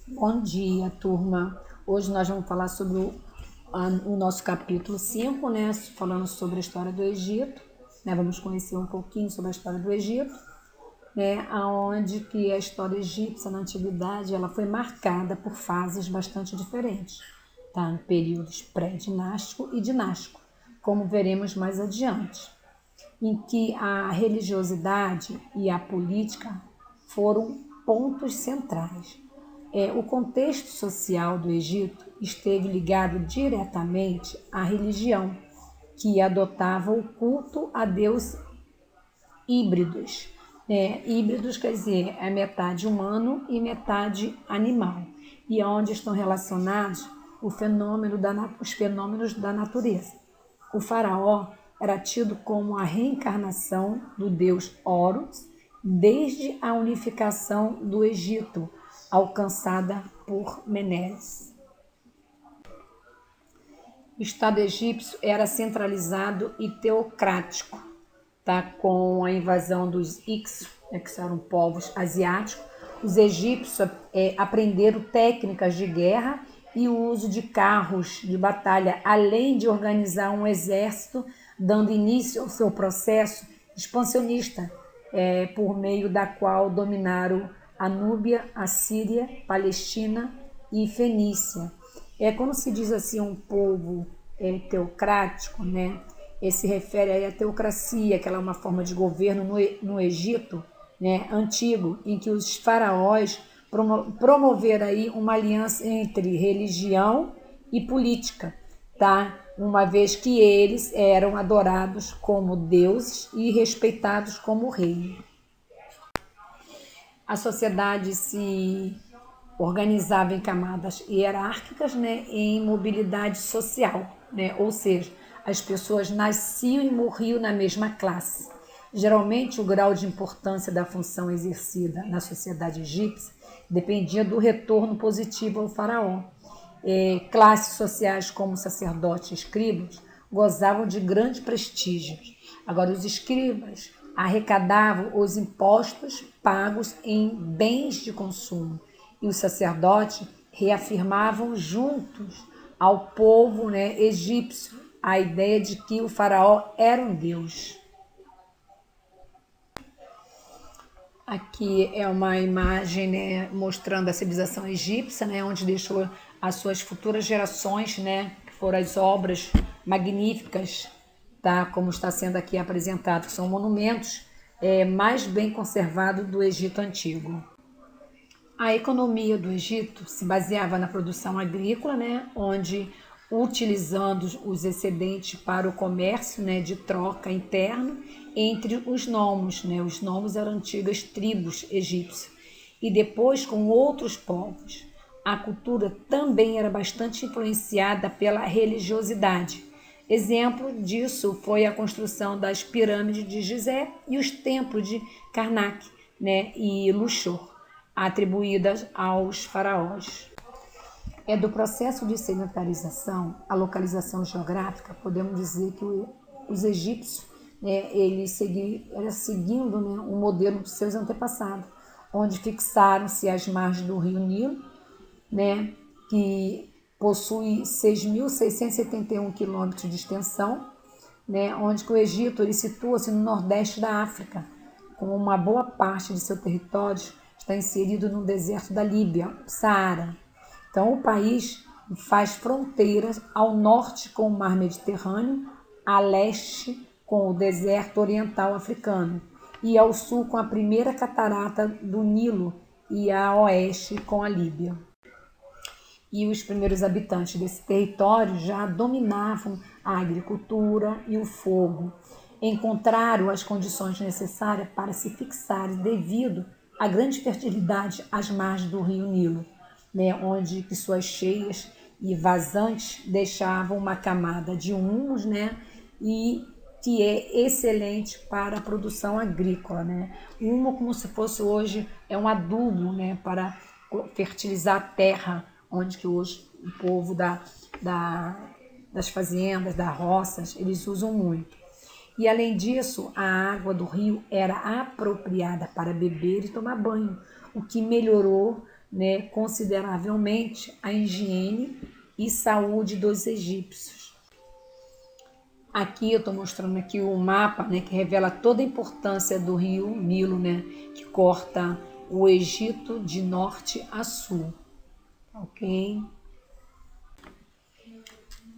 Bom dia, turma. Hoje nós vamos falar sobre o nosso capítulo 5, né? Falando sobre a história do Egito, né? Vamos conhecer um pouquinho sobre a história do Egito, né? Aonde que a história egípcia na antiguidade ela foi marcada por fases bastante diferentes, tá? Em períodos pré-dinástico e dinástico, como veremos mais adiante, em que a religiosidade e a política foram pontos centrais. O contexto social do Egito esteve ligado diretamente à religião, que adotava o culto a deus híbridos. Híbridos quer dizer, é metade humano e metade animal, e onde estão relacionados os fenômenos da natureza. O faraó era tido como a reencarnação do deus Horus desde a unificação do Egito, alcançada por Menes. O Estado egípcio era centralizado e teocrático, tá? Com a invasão dos Hicsos, que eram povos asiáticos. Os egípcios aprenderam técnicas de guerra e o uso de carros de batalha, além de organizar um exército, dando início ao seu processo expansionista, por meio da qual dominaram a Núbia, a Síria, Palestina e Fenícia. Quando se diz assim um povo teocrático, né, se refere aí à teocracia, que ela é uma forma de governo no Egito, né, antigo, em que os faraós promoveram aí uma aliança entre religião e política, tá? Uma vez que eles eram adorados como deuses e respeitados como rei. A sociedade se organizava em camadas hierárquicas, né, em mobilidade social, né, ou seja, as pessoas nasciam e morriam na mesma classe. Geralmente, o grau de importância da função exercida na sociedade egípcia dependia do retorno positivo ao faraó. Classes sociais como sacerdotes e escribas gozavam de grande prestígio. Agora, os escribas arrecadavam os impostos pagos em bens de consumo e os sacerdotes reafirmavam juntos ao povo, né, egípcio a ideia de que o faraó era um deus. Aqui é uma imagem, né, mostrando a civilização egípcia, né, onde deixou as suas futuras gerações, né, que foram as obras magníficas, tá, como está sendo aqui apresentado, que são monumentos mais bem conservados do Egito Antigo. A economia do Egito se baseava na produção agrícola, né, onde utilizando os excedentes para o comércio, né, de troca interno entre os nomos, né? Os nomos eram antigas tribos egípcias e depois com outros povos. A cultura também era bastante influenciada pela religiosidade. Exemplo disso foi a construção das pirâmides de Gizé e os templos de Karnak, né, e Luxor, atribuídas aos faraós. Do processo de sedentarização, a localização geográfica, podemos dizer que os egípcios, né, eles seguindo, né, um modelo de seus antepassados, onde fixaram-se às margens do rio Nilo, né, que possui 6.671 quilômetros de extensão, né, onde que o Egito ele situa-se no nordeste da África, com uma boa parte de seu território está inserido no deserto da Líbia, Saara. Então, o país faz fronteiras ao norte com o mar Mediterrâneo, a leste com o deserto oriental africano e ao sul com a primeira catarata do Nilo e a oeste com a Líbia. E os primeiros habitantes desse território já dominavam a agricultura e o fogo. Encontraram as condições necessárias para se fixarem devido à grande fertilidade às margens do rio Nilo, né, onde que suas cheias e vazantes deixavam uma camada de humus, né, e que é excelente para a produção agrícola, né? O humo, como se fosse hoje, é um adubo, né, para fertilizar a terra, onde que hoje o povo das fazendas, das roças, eles usam muito. E além disso, a água do rio era apropriada para beber e tomar banho, o que melhorou, né, consideravelmente a higiene e saúde dos egípcios. Aqui eu estou mostrando aqui o mapa, né, que revela toda a importância do rio Nilo, né, que corta o Egito de norte a sul, ok?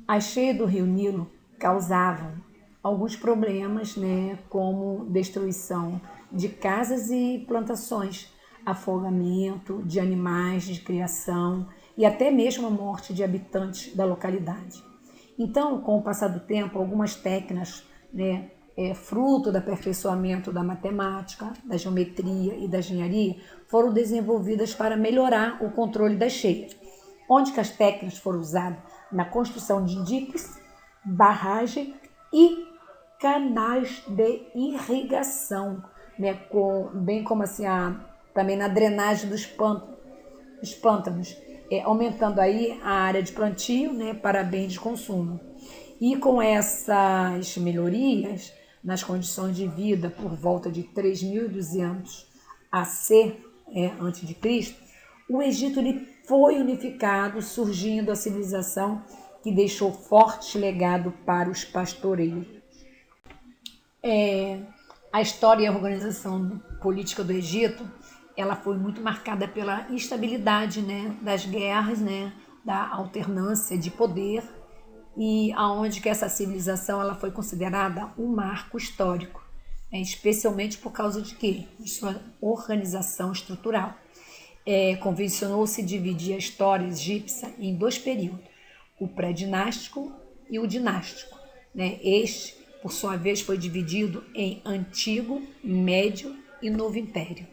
As cheias do rio Nilo causavam alguns problemas, né, como destruição de casas e plantações, afogamento de animais de criação e até mesmo a morte de habitantes da localidade. Então, com o passar do tempo, algumas técnicas, né, fruto do aperfeiçoamento da matemática, da geometria e da engenharia, foram desenvolvidas para melhorar o controle das cheias, onde que as técnicas foram usadas na construção de diques, barragem e canais de irrigação, né, bem como assim também na drenagem dos pântanos, aumentando aí a área de plantio, né, para bens de consumo. E com essas melhorias nas condições de vida por volta de 3.200 AC, antes de Cristo, o Egito ele foi unificado, surgindo a civilização que deixou forte legado para os pastoreiros. A história e a organização política do Egito, ela foi muito marcada pela instabilidade, né, das guerras, né, da alternância de poder, e aonde que essa civilização ela foi considerada um marco histórico, especialmente por causa de quê? De sua organização estrutural. Convencionou-se dividir a história egípcia em dois períodos, o pré-dinástico e o dinástico, né? Este, por sua vez, foi dividido em Antigo, Médio e Novo Império.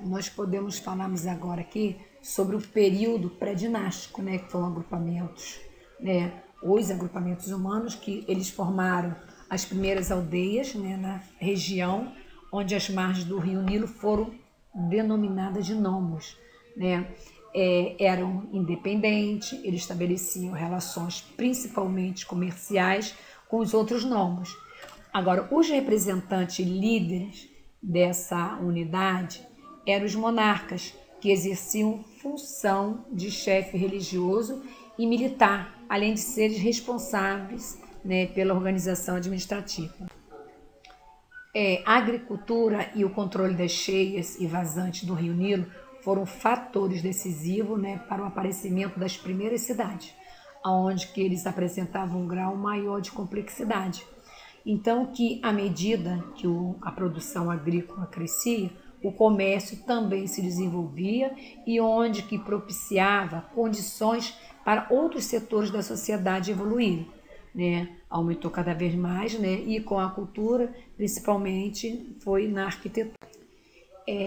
Nós podemos falarmos agora aqui sobre o período pré-dinástico, né, que foram agrupamentos, né, os agrupamentos humanos que eles formaram as primeiras aldeias, né, na região onde as margens do rio Nilo foram denominadas de nomos, né, eram independentes, eles estabeleciam relações principalmente comerciais com os outros nomos. Agora, os representantes líderes dessa unidade eram os monarcas, que exerciam função de chefe religioso e militar, além de serem responsáveis, né, pela organização administrativa. A agricultura e o controle das cheias e vazantes do rio Nilo foram fatores decisivos, né, para o aparecimento das primeiras cidades, onde que eles apresentavam um grau maior de complexidade. Então, que à medida que a produção agrícola crescia, o comércio também se desenvolvia e onde que propiciava condições para outros setores da sociedade evoluírem, né? Aumentou cada vez mais, né? E com a cultura, principalmente, foi na arquitetura.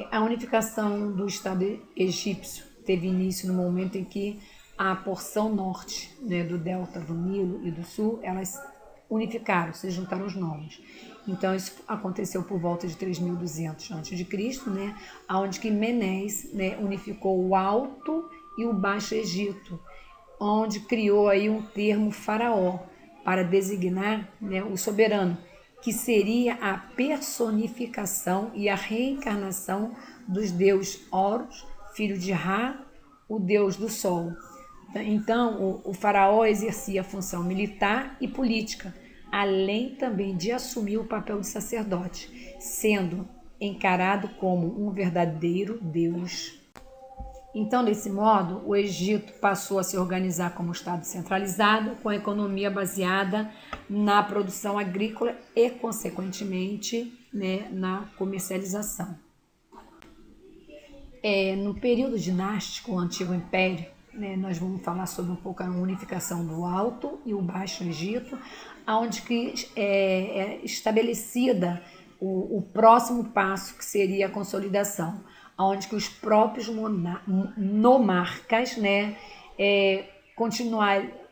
A unificação do Estado egípcio teve início no momento em que a porção norte, né, do delta do Nilo e do sul, elas unificaram, se juntaram os nomes. Então isso aconteceu por volta de 3.200 a.C., né, onde que Menes, né, unificou o Alto e o Baixo Egito, onde criou aí um termo faraó para designar, né, o soberano, que seria a personificação e a reencarnação dos deuses Horus, filho de Ra, o deus do sol. Então, o faraó exercia a função militar e política, além também de assumir o papel de sacerdote, sendo encarado como um verdadeiro deus. Então, desse modo, o Egito passou a se organizar como Estado centralizado, com a economia baseada na produção agrícola e, consequentemente, né, na comercialização. No período dinástico, o Antigo Império, né, nós vamos falar sobre um pouco a unificação do Alto e o Baixo Egito, onde que é estabelecida o próximo passo, que seria a consolidação, onde que os próprios nomarcas, né,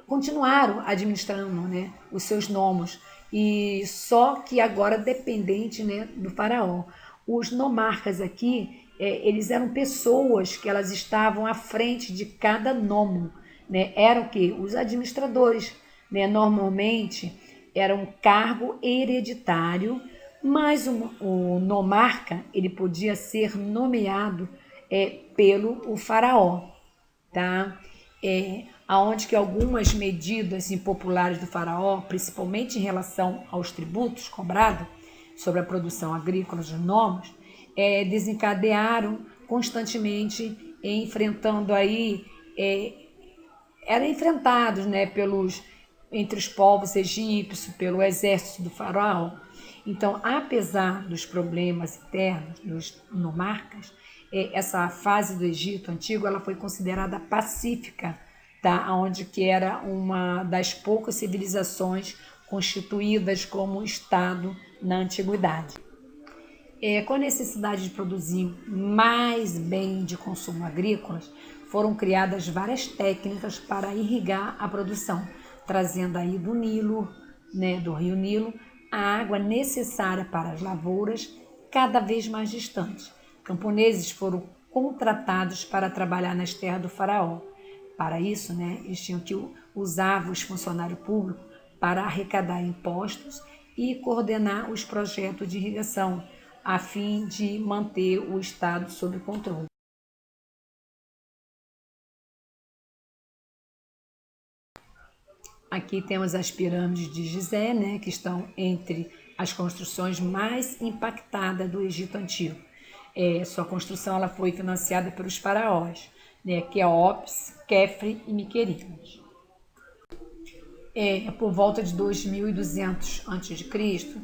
continuaram administrando, né, os seus nomos, e só que agora dependente, né, do faraó. Os nomarcas aqui, eles eram pessoas que elas estavam à frente de cada nomo, né? Eram que os administradores, né? Normalmente era um cargo hereditário Mas o nomarca ele podia ser nomeado pelo o faraó, tá? Aonde que algumas medidas impopulares do faraó, principalmente em relação aos tributos cobrados sobre a produção agrícola dos nomos, desencadearam constantemente enfrentando aí eram enfrentados, né, entre os povos egípcios, pelo exército do faraó. Então, apesar dos problemas internos dos nomarcas, essa fase do Egito antigo ela foi considerada pacífica, tá? Onde que era uma das poucas civilizações constituídas como Estado na antiguidade. Com a necessidade de produzir mais bem de consumo agrícolas, foram criadas várias técnicas para irrigar a produção, trazendo aí do Nilo, né, do rio Nilo, a água necessária para as lavouras cada vez mais distantes. Camponeses foram contratados para trabalhar nas terras do faraó. Para isso, né, eles tinham que usar os funcionários públicos para arrecadar impostos e coordenar os projetos de irrigação, a fim de manter o Estado sob controle. Aqui temos as pirâmides de Gizé, né, que estão entre as construções mais impactadas do Egito Antigo. Sua construção ela foi financiada pelos faraós, né, Queops, Kefre e Miquerinos. Por volta de 2200 a.C.,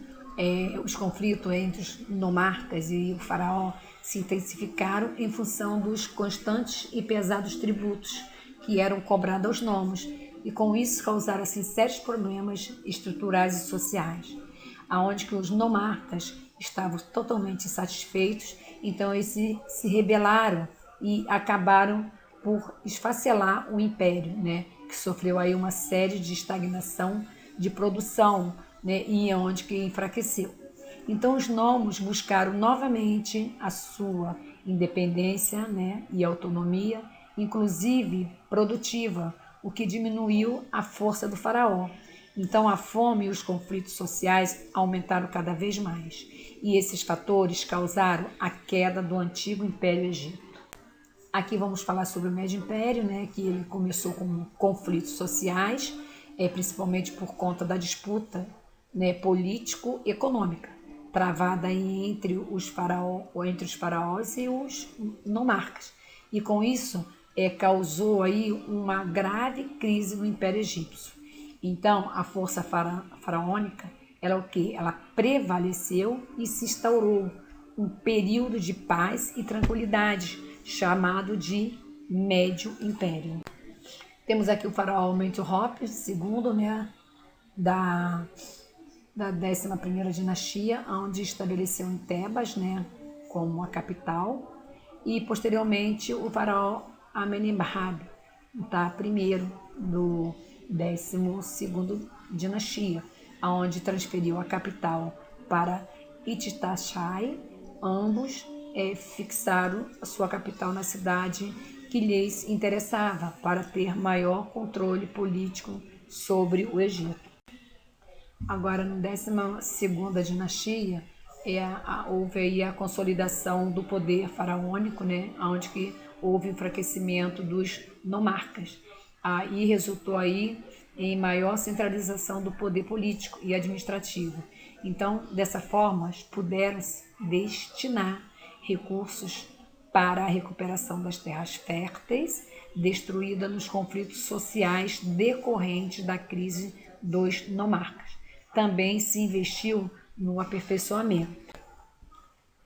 os conflitos entre os nomarcas e o faraó se intensificaram em função dos constantes e pesados tributos que eram cobrados aos nomos, e com isso causaram assim, sérios problemas estruturais e sociais, aonde que os nomarcas estavam totalmente insatisfeitos, então eles se rebelaram e acabaram por esfacelar o império, né, que sofreu aí uma série de estagnação de produção, né, e onde que enfraqueceu. Então os nomos buscaram novamente a sua independência, né, e autonomia, inclusive produtiva, o que diminuiu a força do faraó. Então a fome e os conflitos sociais aumentaram cada vez mais, e esses fatores causaram a queda do antigo Império Egito. Aqui vamos falar sobre o Médio Império, né, que ele começou com conflitos sociais, principalmente por conta da disputa, né, político-econômica, travada entre os faraós e os nomarcas. E com isso causou aí uma grave crise no Império Egípcio. Então a força faraônica ela o que? Ela prevaleceu e se instaurou um período de paz e tranquilidade, chamado de Médio Império. Temos aqui o faraó Mentuhotep II, né, da 11ª dinastia, onde estabeleceu em Tebas, né, como a capital, e posteriormente o faraó Amenemhab, tá, primeiro do 12ª dinastia, onde transferiu a capital para Ititachai. Ambos fixaram a sua capital na cidade que lhes interessava para ter maior controle político sobre o Egito. Agora, na 12ª dinastia, houve aí a consolidação do poder faraônico, né, onde que houve enfraquecimento dos nomarcas. Aí resultou aí em maior centralização do poder político e administrativo. Então, dessa forma, puderam destinar recursos para a recuperação das terras férteis destruídas nos conflitos sociais decorrentes da crise dos nomarcas. Também se investiu no aperfeiçoamento.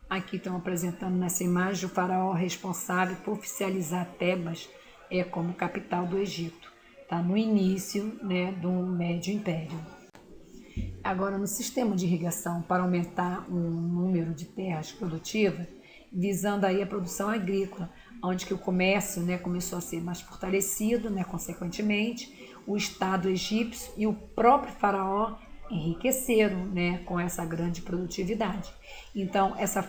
Aqui estão apresentando nessa imagem o faraó responsável por oficializar Tebas como capital do Egito, tá? No início, né, do Médio Império. Agora, no sistema de irrigação, para aumentar o número de terras produtivas, visando aí a produção agrícola, onde que o comércio, né, começou a ser mais fortalecido, né, consequentemente, o Estado egípcio e o próprio faraó enriqueceram, né, com essa grande produtividade. Então, essa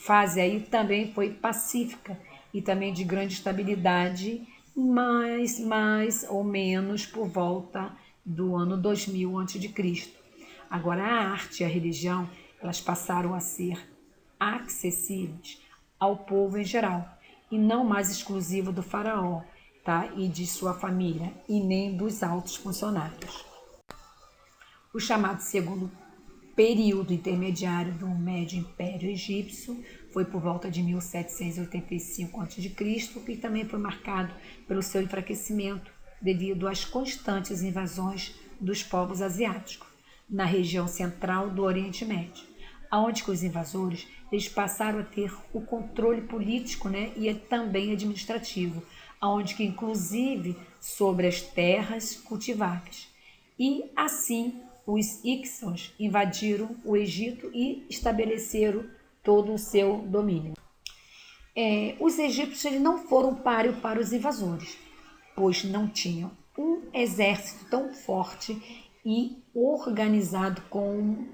fase aí também foi pacífica e também de grande estabilidade, mas mais ou menos por volta do ano 2000 a.C. Agora, a arte e a religião, elas passaram a ser acessíveis ao povo em geral, e não mais exclusivo do faraó, tá? E de sua família, e nem dos altos funcionários. O chamado segundo período intermediário do Médio Império Egípcio foi por volta de 1785 a.C., que também foi marcado pelo seu enfraquecimento devido às constantes invasões dos povos asiáticos na região central do Oriente Médio, onde os invasores eles passaram a ter o controle político, né, e também administrativo, onde que inclusive sobre as terras cultiváveis. E assim os Hyksos invadiram o Egito e estabeleceram todo o seu domínio. Os egípcios eles não foram páreo para os invasores, pois não tinham um exército tão forte e organizado como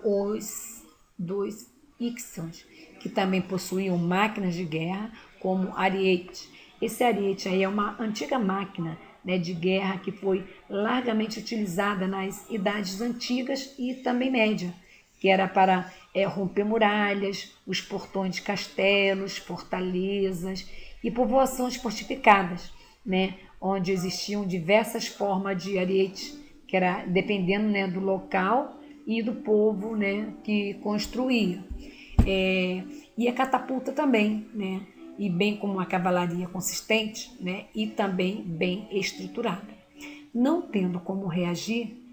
os dos Hyksos, que também possuíam máquinas de guerra como ariete. Esse ariete aí é uma antiga máquina, né, de guerra que foi largamente utilizada nas idades antigas e também média, que era para romper muralhas, os portões de castelos, fortalezas e povoações fortificadas, né, onde existiam diversas formas de ariete, que era dependendo, né, do local e do povo, né, que construía. E a catapulta também, né, e bem como uma cavalaria consistente, né, e também bem estruturada. Não tendo como reagir,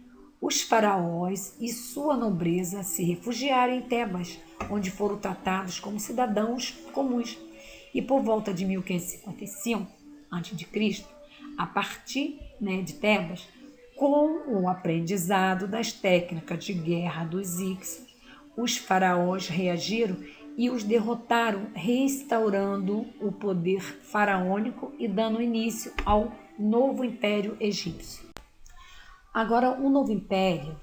os faraós e sua nobreza se refugiaram em Tebas, onde foram tratados como cidadãos comuns. E por volta de 1555 a.C., a partir, né, de Tebas, com o aprendizado das técnicas de guerra dos Hyksos, os faraós reagiram e os derrotaram, restaurando o poder faraônico e dando início ao novo Império Egípcio. Agora, o novo Império,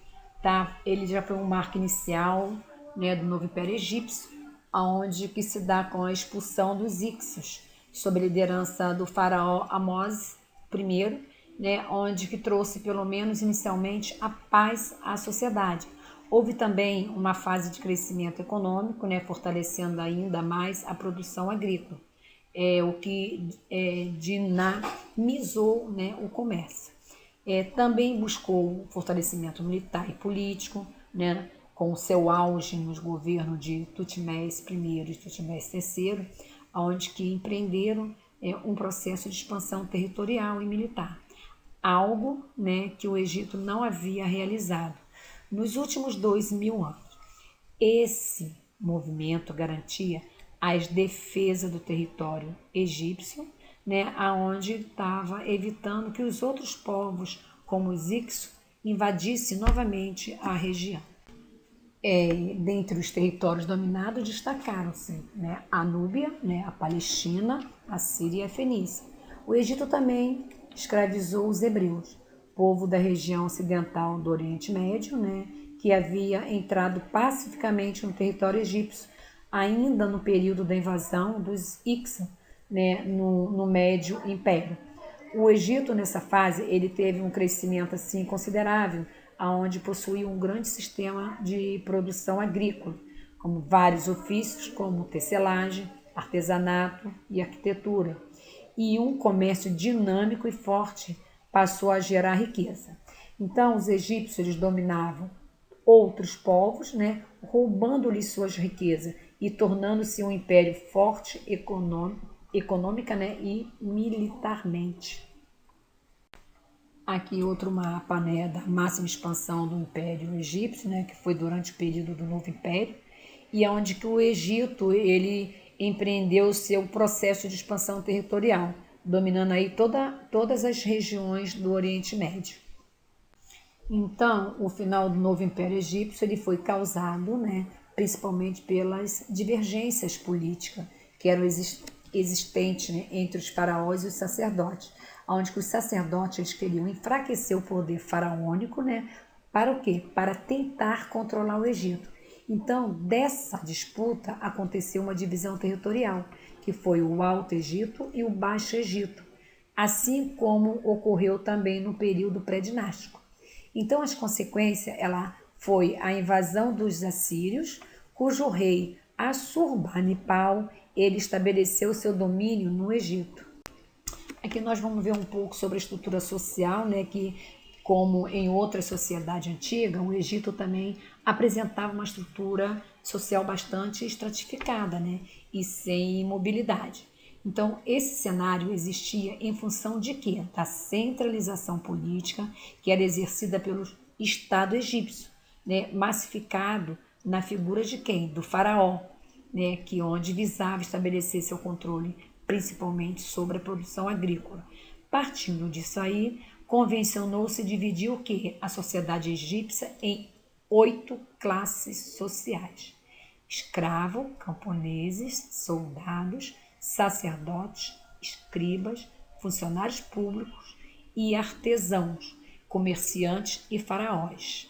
tá? Ele já foi um marco inicial, né, do novo Império Egípcio, onde que se dá com a expulsão dos Hyksos, sob a liderança do faraó Amós I, né, onde que trouxe, pelo menos inicialmente, a paz à sociedade. Houve também uma fase de crescimento econômico, né, fortalecendo ainda mais a produção agrícola, o que dinamizou, né, o comércio. Também buscou o fortalecimento militar e político, né, com o seu auge nos governos de Tutmés I e Tutmés III, onde que empreenderam um processo de expansão territorial e militar, algo, né, que o Egito não havia realizado nos últimos 2000 anos. Esse movimento garantia as defesas do território egípcio, né, aonde estava evitando que os outros povos, como os Hyksos, invadissem novamente a região. Dentre os territórios dominados destacaram-se, né, a Núbia, né, a Palestina, a Síria e a Fenícia. O Egito também escravizou os hebreus, povo da região ocidental do Oriente Médio, né, que havia entrado pacificamente no território egípcio, ainda no período da invasão dos Hyksos, né, no Médio Império. O Egito, nessa fase, ele teve um crescimento assim considerável, onde possuía um grande sistema de produção agrícola, como vários ofícios, como tecelagem, artesanato e arquitetura, e um comércio dinâmico e forte passou a gerar riqueza. Então, os egípcios eles dominavam outros povos, né, roubando-lhes suas riquezas e tornando-se um império forte econômica, né, e militarmente. Aqui outro mapa, né, da máxima expansão do Império Egípcio, né, que foi durante o período do Novo Império, e onde que o Egito ele empreendeu o seu processo de expansão territorial, dominando aí todas as regiões do Oriente Médio. Então, o final do Novo Império Egípcio ele foi causado, né, principalmente pelas divergências políticas que eram existentes, né, entre os faraós e os sacerdotes, onde os sacerdotes eles queriam enfraquecer o poder faraônico, né, para o quê? Para tentar controlar o Egito. Então, dessa disputa aconteceu uma divisão territorial, que foi o Alto Egito e o Baixo Egito, assim como ocorreu também no período pré-dinástico. Então, as consequências ela foi a invasão dos assírios, cujo rei Assurbanipal ele estabeleceu seu domínio no Egito. Aqui nós vamos ver um pouco sobre a estrutura social, né, que como em outra sociedade antiga, o Egito também apresentava uma estrutura social bastante estratificada, né, e sem mobilidade. Então, esse cenário existia em função de quê? Da centralização política que era exercida pelo Estado egípcio, né, massificado na figura de quem? Do faraó, né, que onde visava estabelecer seu controle principalmente sobre a produção agrícola. Partindo disso aí, convencionou-se dividir o que? A sociedade egípcia em 8 classes sociais: escravo, camponeses, soldados, sacerdotes, escribas, funcionários públicos e artesãos, comerciantes e faraós.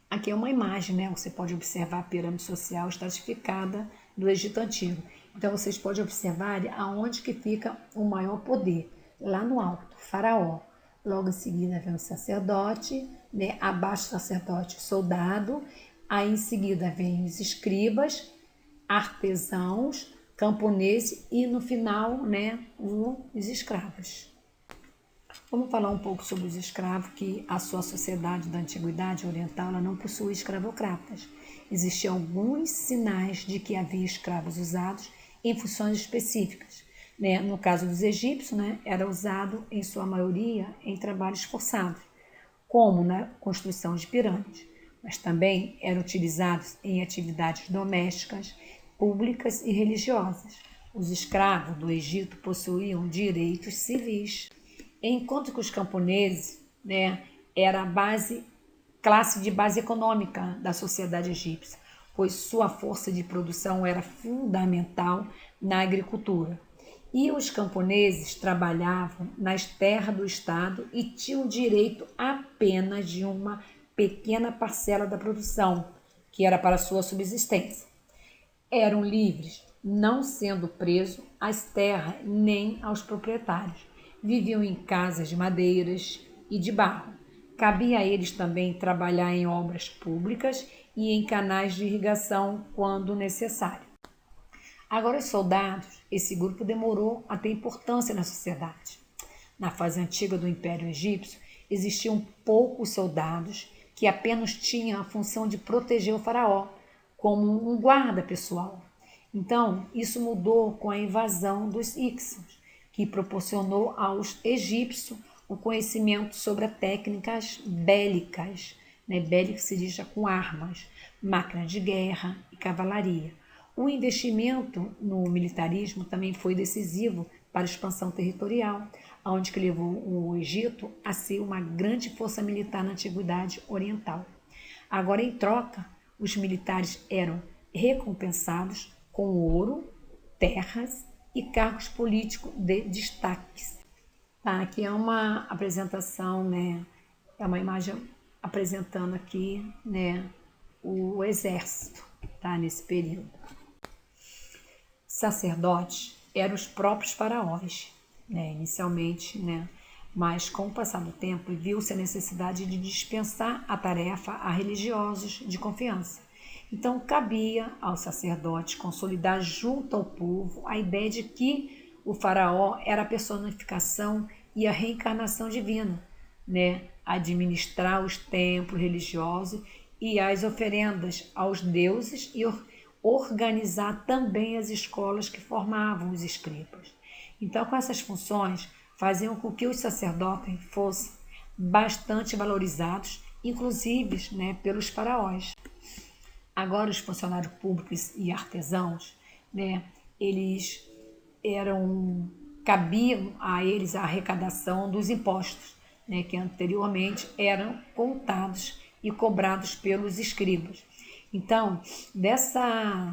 Aqui é uma imagem, né? Você pode observar a pirâmide social estratificada do Egito Antigo. Então, vocês podem observar aonde que fica o maior poder. Lá no alto, faraó. Logo em seguida vem o sacerdote, né? Abaixo do sacerdote, o soldado. Aí em seguida vem os escribas, artesãos, camponeses e no final, né, os escravos. Vamos falar um pouco sobre os escravos, que a sua sociedade da antiguidade oriental ela não possui escravocratas. Existiam alguns sinais de que havia escravos usados em funções específicas. Né? No caso dos egípcios, né, era usado em sua maioria em trabalhos forçados, como na construção de pirâmides, mas também eram utilizados em atividades domésticas, públicas e religiosas. Os escravos do Egito possuíam direitos civis, enquanto que os camponeses, né, era a classe de base econômica da sociedade egípcia, pois sua força de produção era fundamental na agricultura. E os camponeses trabalhavam nas terras do Estado e tinham direito apenas de uma pequena parcela da produção, que era para sua subsistência. Eram livres, não sendo presos às terras nem aos proprietários. Viviam em casas de madeiras e de barro. Cabia a eles também trabalhar em obras públicas e em canais de irrigação quando necessário. Agora, os soldados, esse grupo demorou a ter importância na sociedade. Na fase antiga do Império Egípcio, existiam poucos soldados que apenas tinham a função de proteger o faraó, como um guarda pessoal. Então, isso mudou com a invasão dos Hyksos, que proporcionou aos egípcios o conhecimento sobre as técnicas bélicas, né? Bélico se diz com armas, máquinas de guerra e cavalaria. O investimento no militarismo também foi decisivo para a expansão territorial, onde que levou o Egito a ser uma grande força militar na antiguidade oriental. Agora, em troca, os militares eram recompensados com ouro, terras e cargos políticos de destaques. Tá, aqui é uma apresentação, né? É uma imagem apresentando aqui, né, o exército, tá, nesse período. Sacerdotes eram os próprios faraós, né, inicialmente, né, mas com o passar do tempo viu-se a necessidade de dispensar a tarefa a religiosos de confiança. Então cabia aos sacerdotes consolidar junto ao povo a ideia de que o faraó era a personificação e a reencarnação divina, né, administrar os templos religiosos e as oferendas aos deuses e organizar também as escolas que formavam os escribas. Então, com essas funções, faziam com que os sacerdotes fossem bastante valorizados, inclusive, né, pelos faraós. Agora, os funcionários públicos e artesãos, né, cabiam a eles a arrecadação dos impostos, né, que anteriormente eram contados e cobrados pelos escribas. Então, dessa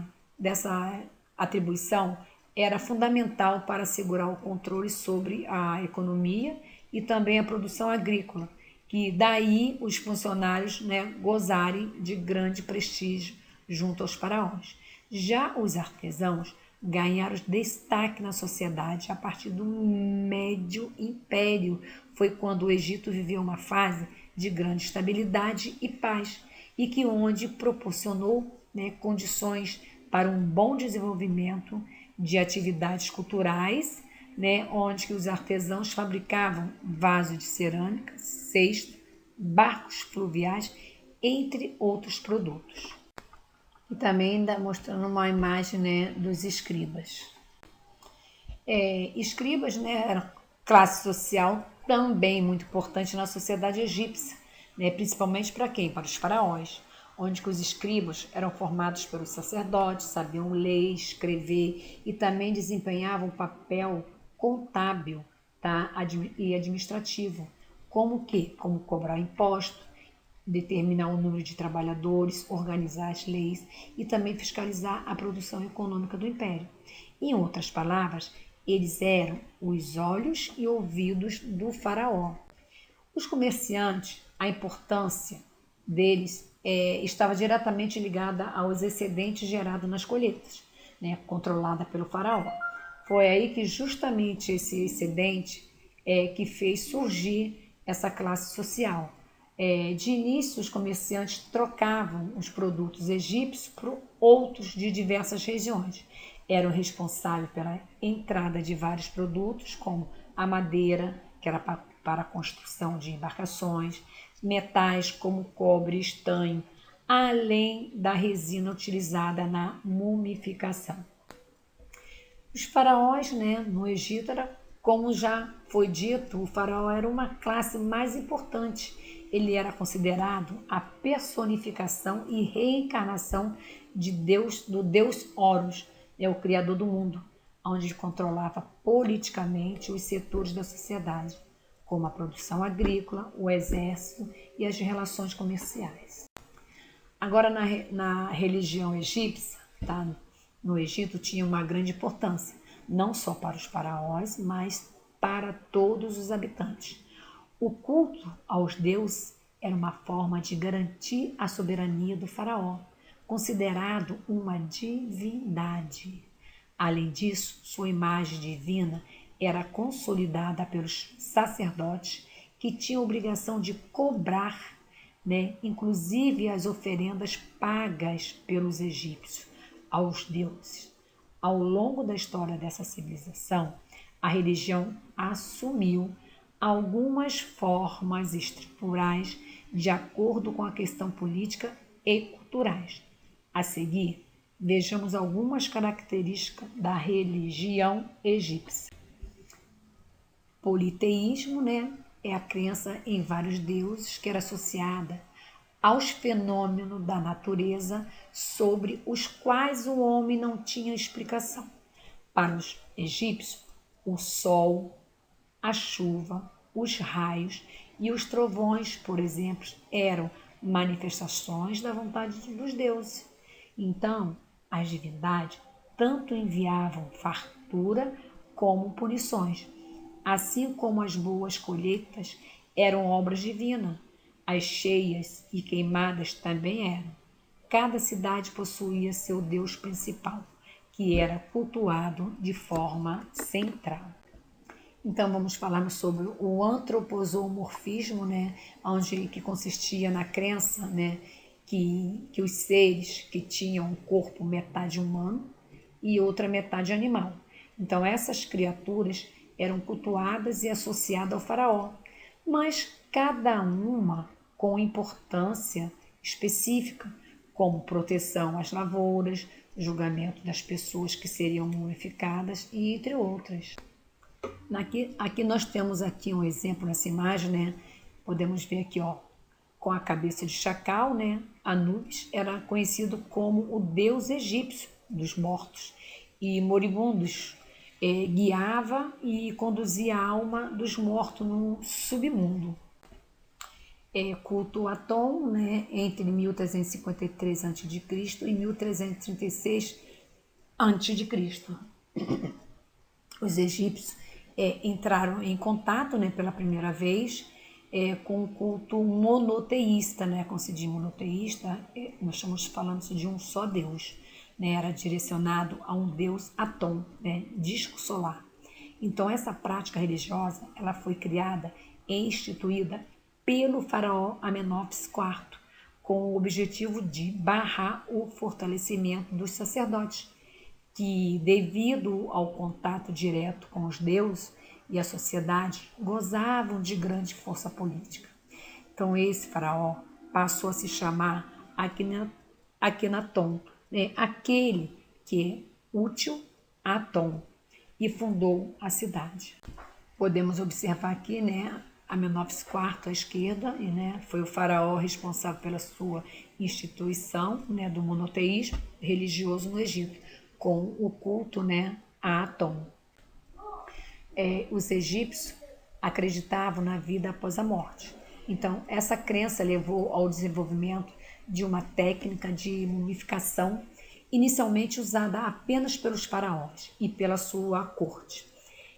atribuição era fundamental para assegurar o controle sobre a economia e também a produção agrícola, que daí os funcionários, né, gozarem de grande prestígio junto aos faraós. Já os artesãos ganharam destaque na sociedade a partir do Médio Império. Foi quando o Egito viveu uma fase de grande estabilidade e paz. e que onde proporcionou, né, condições para um bom desenvolvimento de atividades culturais, né, onde que os artesãos fabricavam vasos de cerâmica, cestos, barcos fluviais, entre outros produtos. E também ainda mostrando uma imagem, né, dos escribas. Escribas, né, eram classe social também muito importante na sociedade egípcia, né, principalmente para quem? Para os faraós, onde que os escribas eram formados pelos sacerdotes, sabiam ler, escrever e também desempenhavam um papel contábil, tá, e administrativo, como que? Como cobrar imposto, determinar o número de trabalhadores, organizar as leis e também fiscalizar a produção econômica do império. Em outras palavras, eles eram os olhos e ouvidos do faraó. Os comerciantes, a importância deles estava diretamente ligada aos excedentes gerados nas colheitas, né, controlada pelo faraó. Foi aí que justamente esse excedente que fez surgir essa classe social. De início, os comerciantes trocavam os produtos egípcios por outros de diversas regiões. Eram responsáveis pela entrada de vários produtos, como a madeira, que era para a construção de embarcações, metais como cobre e estanho, além da resina utilizada na mumificação. Os faraós, né, no Egito, como já foi dito, o faraó era uma classe mais importante. Ele era considerado a personificação e reencarnação do deus Horus, o criador do mundo, onde controlava politicamente os setores da sociedade, como a produção agrícola, o exército e as relações comerciais. Agora, na religião egípcia, tá? No Egito tinha uma grande importância, não só para os faraós, mas para todos os habitantes. O culto aos deuses era uma forma de garantir a soberania do faraó, considerado uma divindade. Além disso, sua imagem divina era consolidada pelos sacerdotes, que tinham a obrigação de cobrar, né, inclusive as oferendas pagas pelos egípcios aos deuses. Ao longo da história dessa civilização, a religião assumiu algumas formas estruturais de acordo com a questão política e culturais. A seguir, vejamos algumas características da religião egípcia. Politeísmo, né, é a crença em vários deuses que era associada aos fenômenos da natureza sobre os quais o homem não tinha explicação. Para os egípcios, o sol, a chuva, os raios e os trovões, por exemplo, eram manifestações da vontade dos deuses. Então, as divindades tanto enviavam fartura como punições, assim como as boas colheitas eram obras divinas. As cheias e queimadas também eram. Cada cidade possuía seu deus principal, que era cultuado de forma central. Então vamos falar sobre o antroposomorfismo, né, que consistia na crença, né, que os seres que tinham um corpo metade humano e outra metade animal. Então essas criaturas eram cultuadas e associadas ao faraó, mas cada uma com importância específica, como proteção às lavouras, julgamento das pessoas que seriam mumificadas e entre outras. Aqui nós temos aqui um exemplo nessa imagem, né? Podemos ver aqui, ó, com a cabeça de chacal, né? Anubis era conhecido como o deus egípcio dos mortos e moribundos. Guiava e conduzia a alma dos mortos no submundo. Culto a Atom, né, entre 1353 a.C. e 1336 a.C. Os egípcios entraram em contato, né, pela primeira vez com o culto monoteísta, né, como se diz monoteísta, nós estamos falando de um só Deus, né, era direcionado a um Deus Atom, né, disco solar. Então essa prática religiosa ela foi criada e instituída pelo faraó Amenófis IV com o objetivo de barrar o fortalecimento dos sacerdotes, que, devido ao contato direto com os deuses e a sociedade, gozavam de grande força política. Então, esse faraó passou a se chamar Akhenaton, né? Aquele que é útil a Atom, e fundou a cidade. Podemos observar aqui, né, Amenófis IV à esquerda, né, foi o faraó responsável pela sua instituição, né, do monoteísmo religioso no Egito, com o culto, né, a Atom. Os egípcios acreditavam na vida após a morte. Então, essa crença levou ao desenvolvimento de uma técnica de mumificação inicialmente usada apenas pelos faraós e pela sua corte.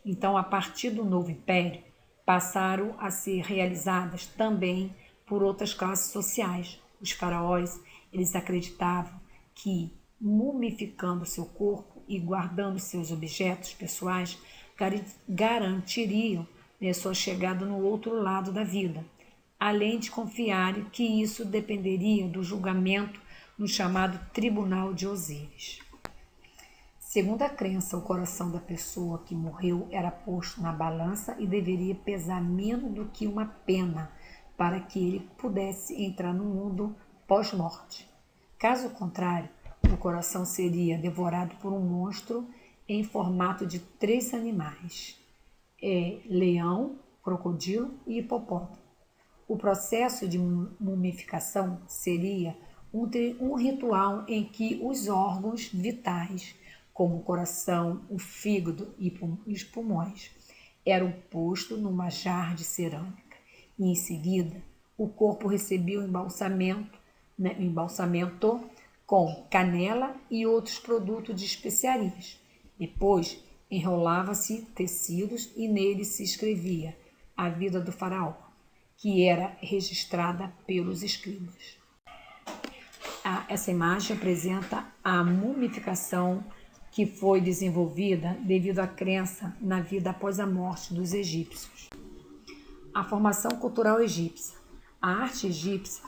Então, a partir do novo império, passaram a ser realizadas também por outras classes sociais. Os faraós, eles acreditavam que mumificando seu corpo e guardando seus objetos pessoais garantiriam, né, sua chegada no outro lado da vida, além de confiarem que isso dependeria do julgamento no chamado Tribunal de Osíris. Segundo a crença, o coração da pessoa que morreu era posto na balança e deveria pesar menos do que uma pena para que ele pudesse entrar no mundo pós-morte. Caso contrário, o coração seria devorado por um monstro em formato de 3 animais: leão, crocodilo e hipopótamo. O processo de mumificação seria um ritual em que os órgãos vitais, como o coração, o fígado e os pulmões, eram postos numa jarra de cerâmica e, em seguida, o corpo recebia um embalsamento com canela e outros produtos de especiarias. Depois, enrolava-se tecidos e neles se escrevia a vida do faraó, que era registrada pelos escribas. Essa imagem apresenta a mumificação que foi desenvolvida devido à crença na vida após a morte dos egípcios. A formação cultural egípcia. A arte egípcia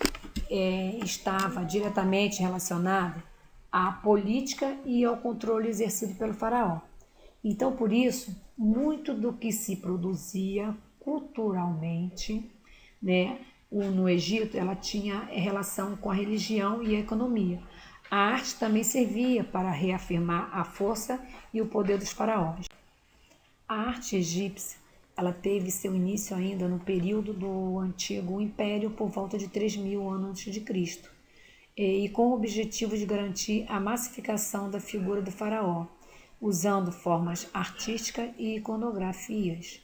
estava diretamente relacionada à política e ao controle exercido pelo faraó. Então, por isso, muito do que se produzia culturalmente, né, no Egito, ela tinha relação com a religião e a economia. A arte também servia para reafirmar a força e o poder dos faraós. A arte egípcia, ela teve seu início ainda no período do Antigo Império, por volta de 3.000 anos antes de Cristo, e com o objetivo de garantir a massificação da figura do faraó, usando formas artísticas e iconografias.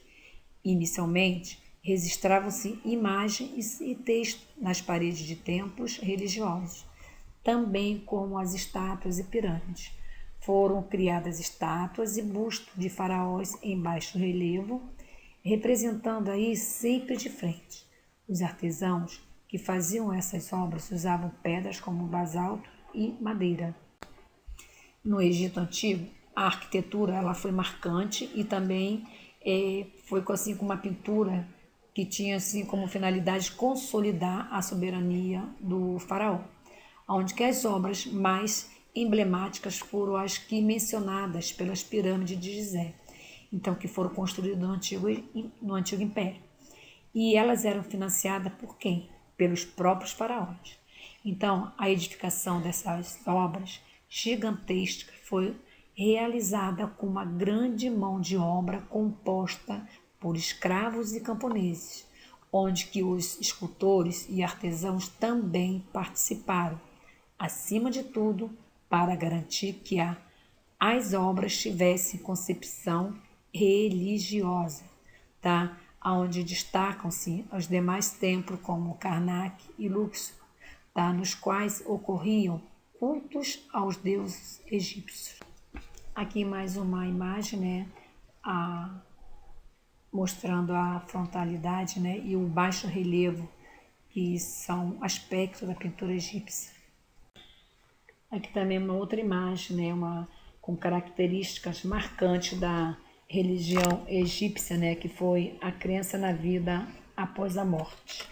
Inicialmente, registravam-se imagens e textos nas paredes de templos religiosos, também como as estátuas e pirâmides. Foram criadas estátuas e bustos de faraós em baixo relevo, representando aí sempre de frente. Os artesãos que faziam essas obras usavam pedras como basalto e madeira. No Egito Antigo, a arquitetura ela foi marcante e também foi assim com uma pintura que tinha assim como finalidade consolidar a soberania do faraó, onde que as obras mais emblemáticas foram as que mencionadas pelas pirâmides de Gizé, então que foram construídas no Antigo Império. E elas eram financiadas por quem? Pelos próprios faraós. Então, a edificação dessas obras gigantescas foi realizada com uma grande mão de obra composta por escravos e camponeses, onde que os escultores e artesãos também participaram, acima de tudo, para garantir que as obras tivessem concepção religiosa, tá? Onde destacam-se os demais templos como Karnak e Luxor, tá? Nos quais ocorriam cultos aos deuses egípcios. Aqui mais uma imagem, né? Mostrando a frontalidade, né? E o baixo relevo, que são aspectos da pintura egípcia. Aqui também uma outra imagem, né? Com características marcantes da religião egípcia, né? Que foi a crença na vida após a morte.